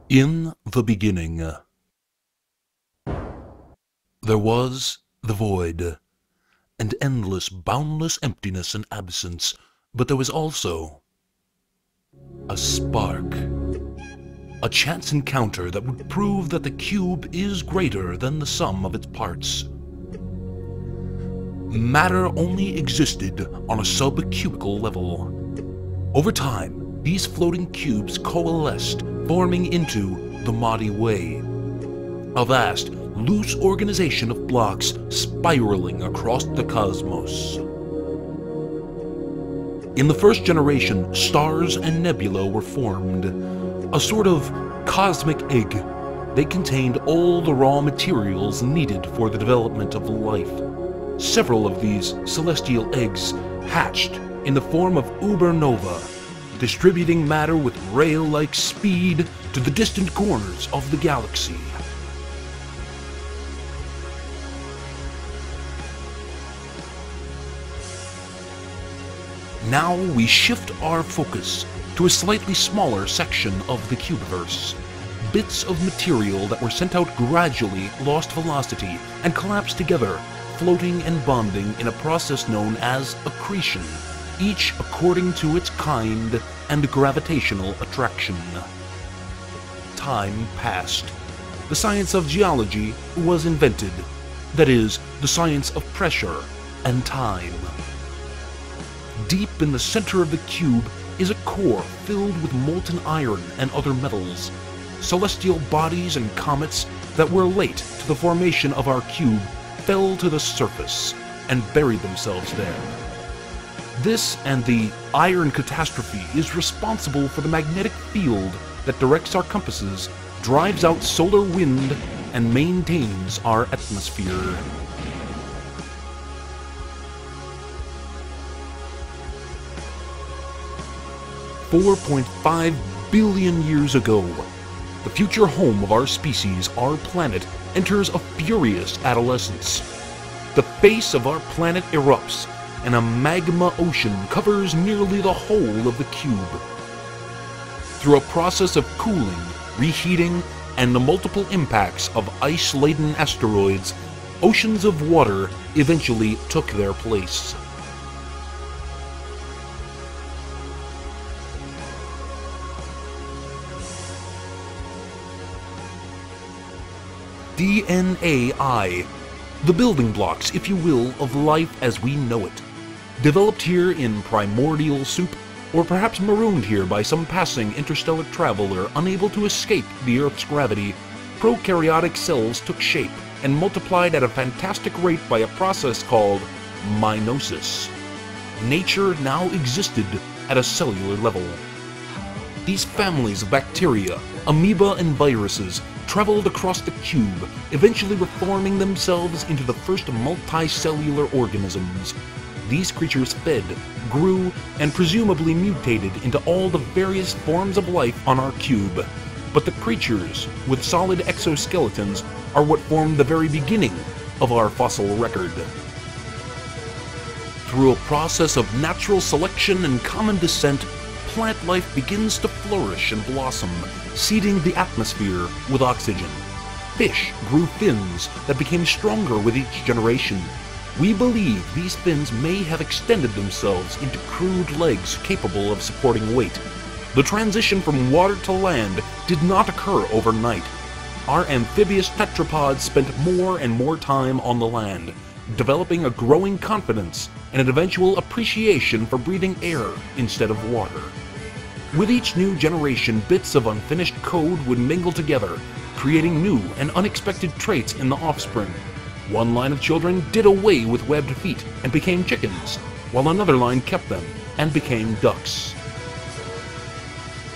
In the beginning, there was the void, and endless, boundless emptiness and absence, but there was also a spark, a chance encounter that would prove that the cube is greater than the sum of its parts. Matter only existed on a subcubical level. Over time, these floating cubes coalesced, forming into the Mighty Way, a vast, loose organization of blocks spiraling across the cosmos. In the first generation, stars and nebula were formed, a sort of cosmic egg. They contained all the raw materials needed for the development of life. Several of these celestial eggs hatched in the form of ubernova, distributing matter with rail-like speed to the distant corners of the galaxy. Now we shift our focus to a slightly smaller section of the cubiverse. Bits of material that were sent out gradually lost velocity and collapsed together, floating and bonding in a process known as accretion, each according to its kind and gravitational attraction. Time passed. The science of geology was invented, that is, the science of pressure and time. Deep in the center of the cube is a core filled with molten iron and other metals. Celestial bodies and comets that were late to the formation of our cube fell to the surface and buried themselves there. This and the iron catastrophe is responsible for the magnetic field that directs our compasses, drives out solar wind, and maintains our atmosphere. $4.5 billion years ago, the future home of our species, our planet, enters a furious adolescence. The face of our planet erupts, and a magma ocean covers nearly the whole of the cube. Through a process of cooling, reheating, and the multiple impacts of ice-laden asteroids, oceans of water eventually took their place. DNA, the building blocks, if you will, of life as we know it. Developed here in primordial soup, or perhaps marooned here by some passing interstellar traveler unable to escape the Earth's gravity, prokaryotic cells took shape and multiplied at a fantastic rate by a process called meiosis. Nature now existed at a cellular level. These families of bacteria, amoeba, and viruses traveled across the cube, eventually reforming themselves into the first multicellular organisms. These creatures fed, grew, and presumably mutated into all the various forms of life on our cube. But the creatures with solid exoskeletons are what formed the very beginning of our fossil record. Through a process of natural selection and common descent, plant life begins to flourish and blossom, seeding the atmosphere with oxygen. Fish grew fins that became stronger with each generation. We believe these fins may have extended themselves into crude legs capable of supporting weight. The transition from water to land did not occur overnight. Our amphibious tetrapods spent more and more time on the land, developing a growing confidence and an eventual appreciation for breathing air instead of water. With each new generation, bits of unfinished code would mingle together, creating new and unexpected traits in the offspring. One line of children did away with webbed feet and became chickens, while another line kept them and became ducks.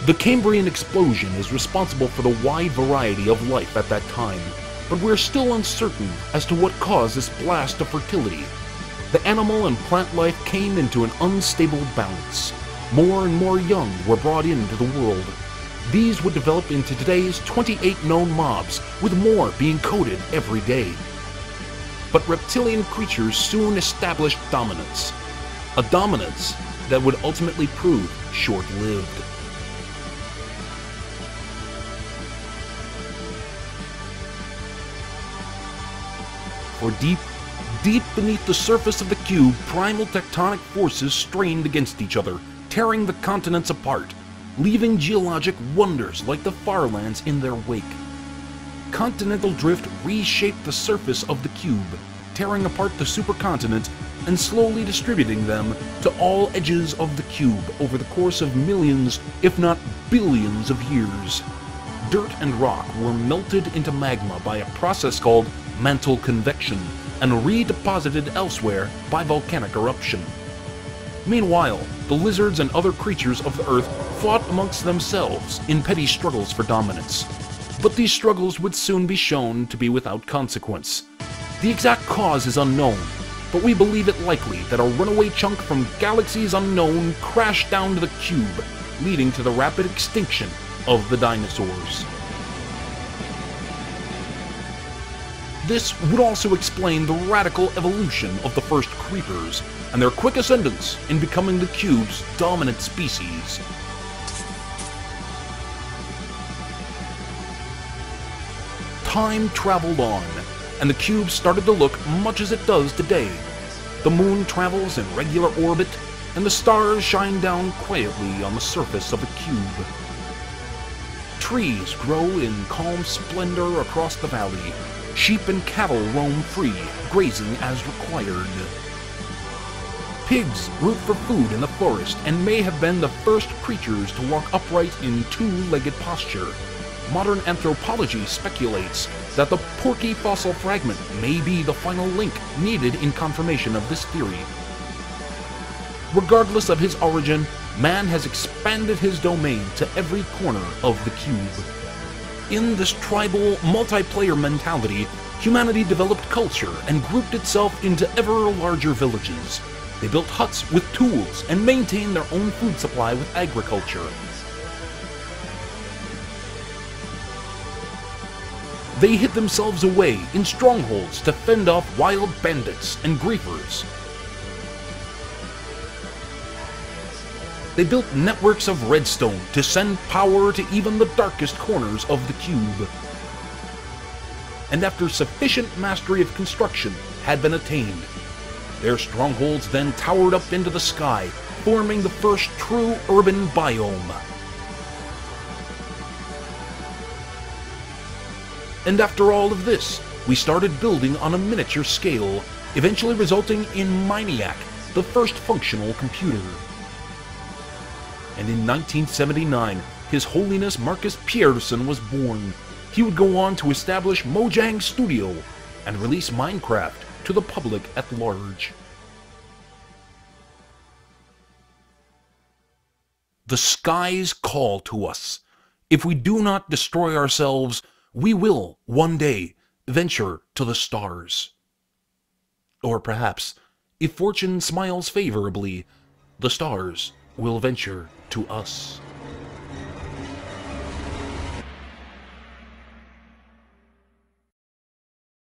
The Cambrian explosion is responsible for the wide variety of life at that time, but we're still uncertain as to what caused this blast of fertility. The animal and plant life came into an unstable balance. More and more young were brought into the world. These would develop into today's 28 known mobs, with more being coded every day. But reptilian creatures soon established dominance. A dominance that would ultimately prove short-lived. For deep beneath the surface of the cube, primal tectonic forces strained against each other, tearing the continents apart, leaving geologic wonders like the Farlands in their wake. Continental drift reshaped the surface of the cube, tearing apart the supercontinent and slowly distributing them to all edges of the cube over the course of millions, if not billions of years. Dirt and rock were melted into magma by a process called mantle convection and redeposited elsewhere by volcanic eruption. Meanwhile, the lizards and other creatures of the Earth fought amongst themselves in petty struggles for dominance. But these struggles would soon be shown to be without consequence. The exact cause is unknown, but we believe it likely that a runaway chunk from galaxies unknown crashed down to the cube, leading to the rapid extinction of the dinosaurs. This would also explain the radical evolution of the first creepers, and their quick ascendance in becoming the cube's dominant species. Time traveled on, and the cube started to look much as it does today. The moon travels in regular orbit, and the stars shine down quietly on the surface of the cube. Trees grow in calm splendor across the valley. Sheep and cattle roam free, grazing as required. Pigs root for food in the forest and may have been the first creatures to walk upright in two-legged posture. Modern anthropology speculates that the porky fossil fragment may be the final link needed in confirmation of this theory. Regardless of his origin, man has expanded his domain to every corner of the cube. In this tribal, multiplayer mentality, humanity developed culture and grouped itself into ever larger villages. They built huts with tools and maintained their own food supply with agriculture. They hid themselves away in strongholds to fend off wild bandits and griefers. They built networks of redstone to send power to even the darkest corners of the cube. And after sufficient mastery of construction had been attained, their strongholds then towered up into the sky, forming the first true urban biome. And after all of this, we started building on a miniature scale, eventually resulting in Miniac, the first functional computer. And in 1979, His Holiness Marcus Pierson was born. He would go on to establish Mojang Studio and release Minecraft to the public at large. The skies call to us. If we do not destroy ourselves, we will, one day, venture to the stars. Or perhaps, if fortune smiles favorably, the stars will venture to us.